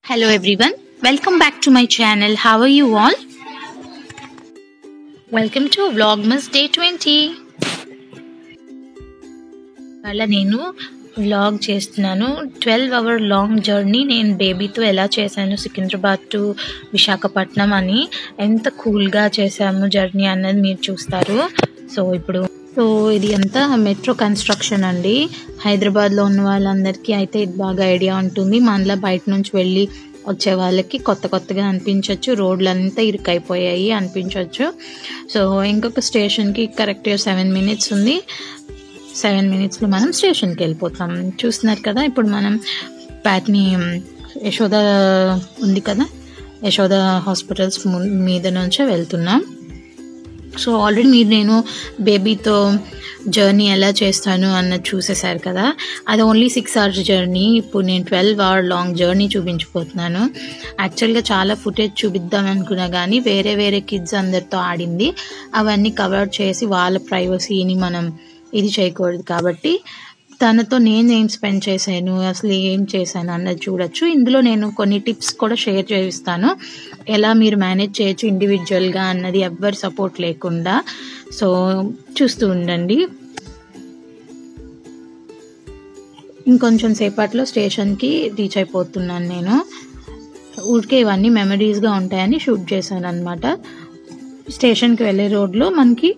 Hello everyone, welcome back to my channel. How are you all? Welcome to Vlogmas Day 20. అలా నేను vlog చేస్తున్నాను. 12-hour long journey నేను బేబీతో ఎలా చేశాను Secunderabad to Visakhapatnam అని, ఎంత కూల్గా చేశాము జర్నీ అన్నది మీరు చూస్తారు. సో ఇది అంతా మెట్రో కన్స్ట్రక్షన్ అండి. హైదరాబాద్లో ఉన్న వాళ్ళందరికీ అయితే ఇది బాగా ఐడియా ఉంటుంది. మనలా బయట నుంచి వెళ్ళి వచ్చే వాళ్ళకి కొత్తగా అనిపించవచ్చు, రోడ్లు అంతా ఇరుకైపోయాయి అనిపించవచ్చు. సో ఇంకొక స్టేషన్కి కరెక్ట్గా 7 minutes ఉంది. 7 minutesలో మనం స్టేషన్కి వెళ్ళిపోతాం. చూస్తున్నారు కదా, ఇప్పుడు మనం ప్యాట్నీ యశోద ఉంది కదా, యశోద హాస్పిటల్స్ మీద నుంచే వెళ్తున్నాం. సో ఆల్రెడీ నేను బేబీతో జర్నీ ఎలా చేస్తాను అన్నది చూసేశారు కదా. అది ఓన్లీ 6 hours జర్నీ. ఇప్పుడు నేను 12-hour లాంగ్ జర్నీ చూపించిపోతున్నాను. యాక్చువల్గా చాలా ఫుటేజ్ చూపిద్దాం అనుకున్నా కానీ వేరే కిడ్స్ అందరితో ఆడింది, అవన్నీ కవర్ చేసి వాళ్ళ ప్రైవసీని మనం ఇది చేయకూడదు. కాబట్టి తనతో నేనేం స్పెండ్ చేశాను, అసలు ఏం చేశాను అన్నది చూడొచ్చు. ఇందులో నేను కొన్ని టిప్స్ కూడా షేర్ చేయిస్తాను, ఎలా మీరు మేనేజ్ చేయొచ్చు ఇండివిజువల్గా అన్నది, ఎవ్వరి సపోర్ట్ లేకుండా. సో చూస్తూ ఉండండి. ఇంకొంచెం సేపట్లో స్టేషన్కి రీచ్ అయిపోతున్నాను నేను. ఊరికే ఇవన్నీ మెమరీస్గా ఉంటాయని షూట్ చేశాను అనమాట. స్టేషన్కి వెళ్ళే రోడ్లో మనకి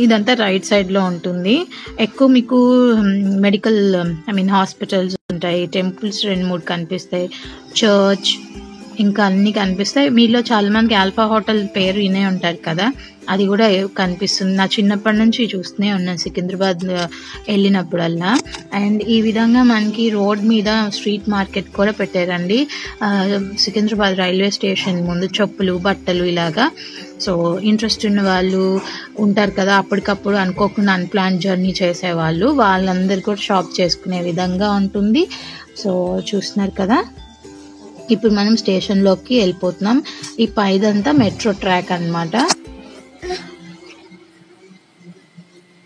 ఇదంతా రైట్ సైడ్లో ఉంటుంది. ఎక్కువ మీకు మెడికల్ హాస్పిటల్స్ ఉంటాయి, టెంపుల్స్ 2-3 కనిపిస్తాయి, చర్చ్ ఇంకా అన్నీ కనిపిస్తాయి. మీలో చాలా మందికి ఆల్ఫా హోటల్ పేరు వినే ఉంటారు కదా, అది కూడా కనిపిస్తుంది. నా చిన్నప్పటి నుంచి చూస్తూనే ఉన్నాను సికింద్రాబాద్ వెళ్ళినప్పుడల్లా. అండ్ ఈ విధంగా మనకి రోడ్ మీద స్ట్రీట్ మార్కెట్ కూడా పెట్టారండి. సికింద్రాబాద్ రైల్వే స్టేషన్ ముందు చెప్పులు, బట్టలు ఇలాగా. సో ఇంట్రెస్ట్ ఉన్న వాళ్ళు ఉంటారు కదా, అప్పటికప్పుడు అనుకోకుండా అన్ప్లాన్ జర్నీ చేసేవాళ్ళు, వాళ్ళందరూ కూడా షాప్ చేసుకునే విధంగా ఉంటుంది. సో చూస్తున్నారు కదా, ఇప్పుడు మనం స్టేషన్లోకి వెళ్ళిపోతున్నాం. ఈ పైదంతా మెట్రో ట్రాక్ అన్నమాట.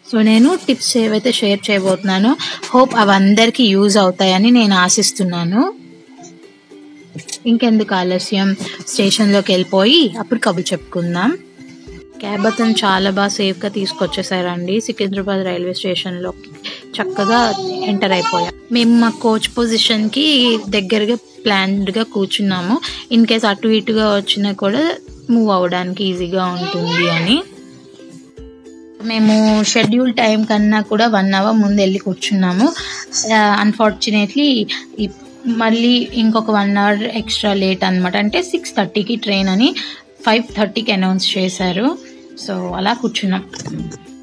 సో నేను టిప్స్ ఏవైతే షేర్ చేయబోతున్నానో హోప్ అవి అందరికీ యూజ్ అవుతాయని నేను ఆశిస్తున్నాను. ఇంకెందుకు ఆలస్యం, స్టేషన్లోకి వెళ్ళిపోయి అప్పుడు కబుర్లు చెప్పుకుందాం. క్యాబ్ అతను చాలా బాగా సేఫ్గా తీసుకొచ్చేసారండి. సికింద్రాబాద్ రైల్వే స్టేషన్లోకి చక్కగా ఎంటర్ అయిపోయాం. మేము మా కోచ్ పొజిషన్కి దగ్గరగా ప్లాన్డ్గా కూర్చున్నాము. ఇన్ కేస్ అటు ఇటుగా వచ్చినా కూడా మూవ్ అవ్వడానికి ఈజీగా ఉంటుంది అని. మేము షెడ్యూల్ టైం కన్నా కూడా 1 hour ముందు వెళ్ళి కూర్చున్నాము. అన్ఫార్చునేట్లీ మళ్ళీ ఇంకొక 1 hour ఎక్స్ట్రా లేట్ అనమాట. అంటే 6:30కి ట్రైన్ అని 5:30కి అనౌన్స్ చేశారు. సో అలా కూర్చున్నాం.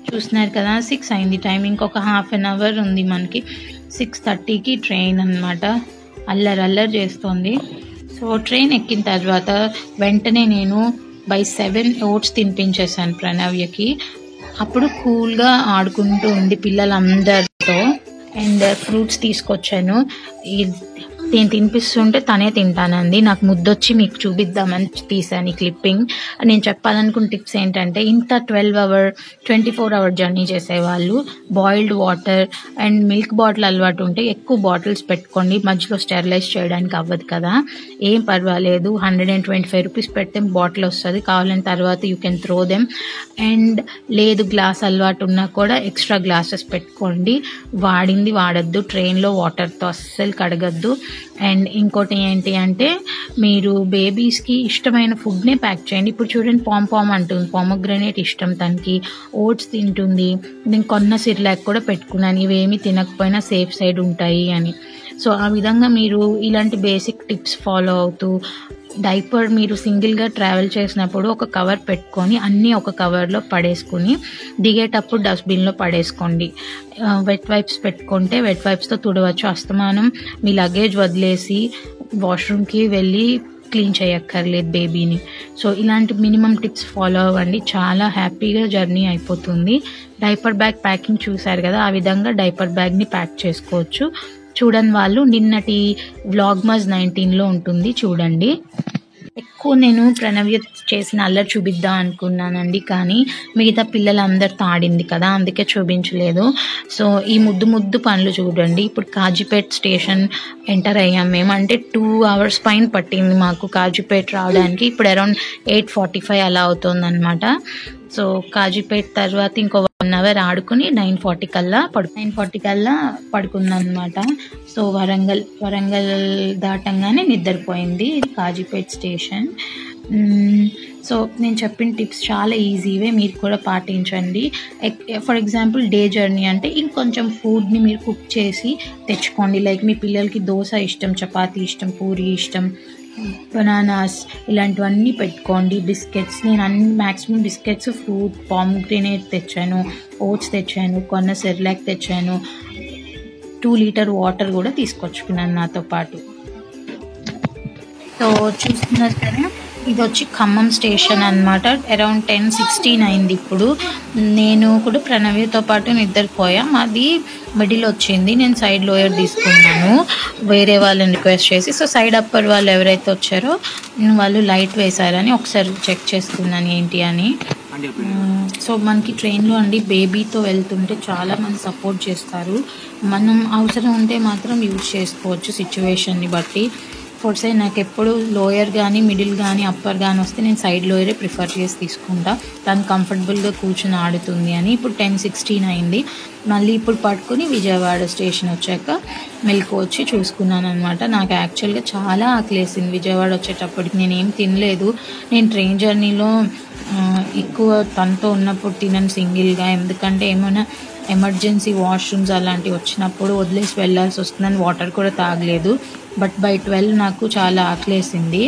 చూస్తున్నారు కదా, 6 అయింది టైం, ఇంకొక ½ hour ఉంది మనకి. 6:30కి ట్రైన్ అనమాట. అల్లరి చేస్తోంది. సో ట్రైన్ ఎక్కిన తర్వాత వెంటనే నేను by 7 ఓట్స్ తినిపించేశాను ప్రణవ్యకి. అప్పుడు కూల్గా ఆడుకుంటూ ఉంది పిల్లలందరితో. అండ్ ఫ్రూట్స్ తీసుకొచ్చాను. నేను తినిపిస్తుంటే తనే తింటానంది. నాకు ముద్దొచ్చి మీకు చూపిద్దామని తీసాను ఈ క్లిప్పింగ్. నేను చెప్పాలనుకున్న టిప్స్ ఏంటంటే, ఇంత 24-hour జర్నీ చేసేవాళ్ళు boiled water and milk bottle అలవాటు ఉంటే ఎక్కువ బాటిల్స్ పెట్టుకోండి. మధ్యలో స్టెరిలైజ్ చేయడానికి అవ్వదు కదా, ఏం పర్వాలేదు. 125 rupees పెడితే బాటిల్ వస్తుంది. కావాలని తర్వాత you can throw them. And లేదు గ్లాస్ అలవాటు ఉన్నా కూడా ఎక్స్ట్రా గ్లాసెస్ పెట్టుకోండి. వాడింది వాడద్దు, ట్రైన్లో వాటర్తో అస్సలు కడగద్దు. అండ్ ఇంకోటి ఏంటి అంటే, మీరు బేబీస్కి ఇష్టమైన ఫుడ్నే ప్యాక్ చేయండి. ఇప్పుడు చూడండి, పామ్ అంటుంది, పామోగ్రనేట్ ఇష్టం తనకి, ఓట్స్ తింటుంది. నేను కొన్న సిర్లాక్ కూడా పెట్టుకున్నాను, ఇవేమి తినకపోయినా సేఫ్ సైడ్ ఉంటాయి అని. సో ఆ విధంగా మీరు ఇలాంటి బేసిక్ టిప్స్ ఫాలో అవుతూ, డైపర్ మీరు సింగిల్గా ట్రావెల్ చేసినప్పుడు ఒక కవర్ పెట్టుకొని అన్నీ ఒక కవర్లో పడేసుకుని దిగేటప్పుడు డస్ట్బిన్లో పడేసుకోండి. వెట్ వైప్స్ పెట్టుకుంటే వెట్ వైప్స్తో తుడవచ్చు. అస్తమానం మీ లగేజ్ వదిలేసి వాష్రూమ్కి వెళ్ళి క్లీన్ చేయక్కర్లేదు బేబీని. సో ఇలాంటి మినిమం టిప్స్ ఫాలో అవ్వండి, చాలా హ్యాపీగా జర్నీ అయిపోతుంది. డైపర్ బ్యాగ్ ప్యాకింగ్ చూశారు కదా, ఆ విధంగా డైపర్ బ్యాగ్ని ప్యాక్ చేసుకోవచ్చు. చూడని వాళ్ళు నిన్నటి వ్లాగ్మాస్ 19లో ఉంటుంది, చూడండి. ఎక్కువ నేను ప్రణవ్య చేసిన అల్లరి చూపిద్దాం అనుకున్నానండి, కానీ మిగతా పిల్లలందరితో ఆడింది కదా, అందుకే చూపించలేదు. సో ఈ ముద్దు ముద్దు పనులు చూడండి. ఇప్పుడు కాజీపేట్ స్టేషన్ ఎంటర్ అయ్యాం మేము. అంటే 2 hours పైన పట్టింది మాకు కాజీపేట్ రావడానికి. ఇప్పుడు అరౌండ్ 8:45 అలా అవుతుంది అనమాట. సో కాజీపేట్ తర్వాత ఇంకో 1 hour ఆడుకుని 9:40 కల్లా పడుకుంది అనమాట. సో వరంగల్ దాటంగానే నిద్రపోయింది. ఇది కాజీపేట్ స్టేషన్. సో నేను చెప్పిన టిప్స్ చాలా ఈజీవే, మీరు కూడా పాటించండి. ఫర్ ఎగ్జాంపుల్ డే జర్నీ అంటే ఇంకొంచెం ఫుడ్ని మీరు కుక్ చేసి తెచ్చుకోండి. లైక్ మీ పిల్లలకి దోశ ఇష్టం, చపాతీ ఇష్టం, పూరి ఇష్టం, బనానాస్ ఇలాంటివన్నీ పెట్టుకోండి. బిస్కెట్స్ నేను మ్యాక్సిమం బిస్కెట్స్, ఫ్రూట్, పామ్గ్రెనేట్ తెచ్చాను, ఓట్స్ తెచ్చాను, కొన్న సెర్లాక్ తెచ్చాను, 2 లీటర్ వాటర్ కూడా తీసుకొచ్చుకున్నాను నాతో పాటు. సో చూస్తున్నారు కదా, ఇది వచ్చి ఖమ్మం స్టేషన్ అనమాట. అరౌండ్ 10:16 అయింది. ఇప్పుడు నేను కూడా ప్రణవ్యతో పాటు నిద్రపోయా. మాది మిడిల్ వచ్చింది, నేను సైడ్ లోయర్ తీసుకున్నాను వేరే వాళ్ళని రిక్వెస్ట్ చేసి. సో సైడ్ అప్పర్ వాళ్ళు ఎవరైతే వచ్చారో వాళ్ళు లైట్ వేశారని ఒకసారి చెక్ చేసుకున్నాను ఏంటి అని. సో మనకి ట్రైన్లో అండి బేబీతో వెళ్తుంటే చాలా మంది సపోర్ట్ చేస్తారు. మనం అవసరం ఉంటే మాత్రం యూజ్ చేసుకోవచ్చు సిచ్యువేషన్ని బట్టి. ఫోర్స్ నాకు ఎప్పుడు లోయర్ కానీ, మిడిల్ కానీ, అప్పర్ కానీ వస్తే నేను సైడ్ లోయరే ప్రిఫర్ చేసి తీసుకుంటా, తను కంఫర్టబుల్గా కూర్చొని ఆడుతుంది అని. ఇప్పుడు 10:16 అయింది. మళ్ళీ ఇప్పుడు పట్టుకుని విజయవాడ స్టేషన్ వచ్చాక మెలకు వచ్చి చూసుకున్నాను అనమాట. నాకు యాక్చువల్గా చాలా ఆకలేసింది విజయవాడ వచ్చేటప్పటికి. నేనేం తినలేదు. నేను ట్రైన్ జర్నీలో ఎక్కువ తనతో ఉన్నప్పుడు తినను సింగిల్గా, ఎందుకంటే ఏమైనా ఎమర్జెన్సీ వాష్రూమ్స్ అలాంటివి వచ్చినప్పుడు వదిలేసి వెళ్ళాల్సి వస్తుందని వాటర్ కూడా తాగలేదు. బట్ బై 12 నాకు చాలా ఆకలేసింది.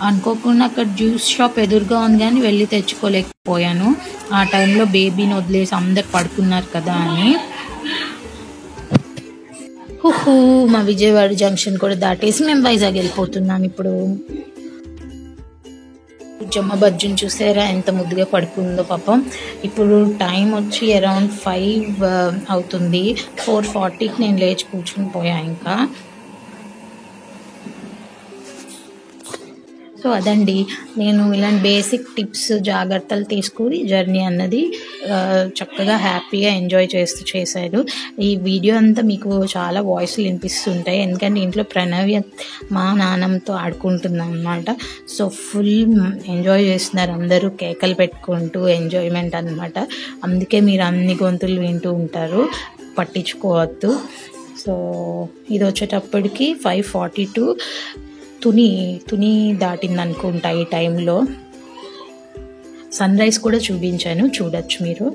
అనుకోకుండా అక్కడ జ్యూస్ షాప్ ఎదురుగా ఉంది కానీ వెళ్ళి తెచ్చుకోలేకపోయాను. ఆ టైంలో బేబీని వదిలేసి అందరు పడుకున్నారు కదా అని. మా విజయవాడ జంక్షన్ కూడా దాటేసి మేము వైజాగ్ వెళ్ళిపోతున్నాం ఇప్పుడు. జమ్మ బజ్జుని చూసారా ఎంత ముద్దుగా పడుకుందో పాపం. ఇప్పుడు టైం వచ్చి అరౌండ్ 5 అవుతుంది. 4:40కి నేను లేచి కూర్చుని పోయా ఇంకా. సో అదండి, నేను ఇలాంటి బేసిక్ టిప్స్ జాగ్రత్తలు తీసుకుని జర్నీ అన్నది చక్కగా హ్యాపీగా ఎంజాయ్ చేశాను. ఈ వీడియో అంతా మీకు చాలా వాయిస్లు వినిపిస్తుంటాయి, ఎందుకంటే ఇంట్లో ప్రణవ్య మా నాన్నమ్మతో ఆడుకుంటుంది అనమాట. సో ఫుల్ ఎంజాయ్ చేస్తున్నారు అందరూ, కేకలు పెట్టుకుంటూ ఎంజాయ్మెంట్ అనమాట. అందుకే మీరు అన్ని గొంతులు వింటూ ఉంటారు, పట్టించుకోవద్దు. సో ఇది వచ్చేటప్పటికి 5:42 తుని దాటింది అనుకుంటా. ఈ టైంలో సన్ రైజ్ కూడా చూపించాను, చూడొచ్చు మీరు.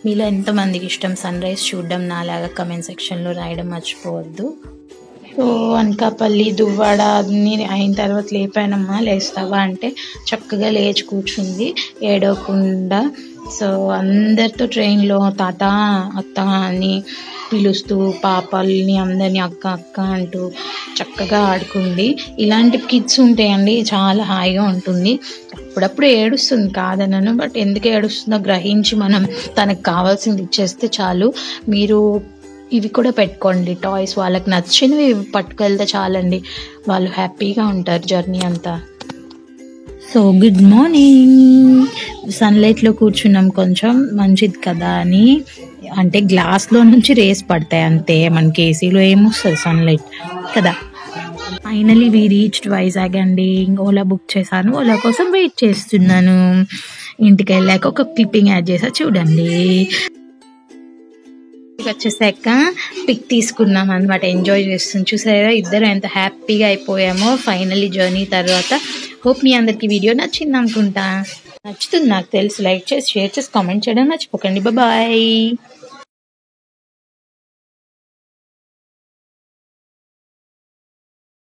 మీలో ఎంతమందికి ఇష్టం సన్ రైజ్ చూడడం నాలాగా కమెంట్ సెక్షన్లో రాయడం మర్చిపోవద్దు. సో అనకాపల్లి దువ్వాడ అన్నీ అయిన తర్వాత లేపానమ్మా, లేస్తావా అంటే చక్కగా లేచి కూర్చుంది ఏడవకుండా. సో అందరితో ట్రైన్లో తాత అత్త అని పిలుస్తూ పాపల్ని అందరినీ అక్క అక్క అంటూ చక్కగా ఆడుకుంది. ఇలాంటి కిడ్స్ ఉంటాయండి, చాలా హాయిగా ఉంటుంది. అప్పుడప్పుడు ఏడుస్తుంది కాదనను, బట్ ఎందుకు ఏడుస్తుందో గ్రహించి మనం తనకు కావాల్సింది ఇచ్చేస్తే చాలు. మీరు ఇవి కూడా పెట్టుకోండి టాయ్స్, వాళ్ళకి నచ్చినవి పట్టుకెళ్తే చాలండి, వాళ్ళు హ్యాపీగా ఉంటారు జర్నీ అంతా. So good morning. సన్లైట్లో కూర్చున్నాం, కొంచెం మంచిది కదా అని. అంటే గ్లాస్లో నుంచి రేస్ పడతాయి అంతే, మనకి ఏసీలో ఏమొస్తుంది సన్లైట్ కదా. ఫైనలీ వి రీచ్డ్ వైజాగ్ అండి. ఓలా బుక్ చేశాను, ఓలా కోసం వెయిట్ చేస్తున్నాను. ఇంటికి వెళ్ళాక ఒక క్లిప్పింగ్ యాడ్ చేసా చూడండి. ఇంటికి వచ్చేసాక పిక్ తీసుకున్నాం అనమాట. ఎంజాయ్ చేస్తుంది చూసారా, ఇద్దరు ఎంత హ్యాపీగా అయిపోయామో ఫైనల్లీ జర్నీ తర్వాత. హోప్ మీ అందరికి వీడియో నచ్చింది అనుకుంటా. నచ్చుతుంది నాకు తెలుసు. లైక్ చేసి షేర్ చేసి కామెంట్ చేయడం మర్చిపోకండి. బాయ్.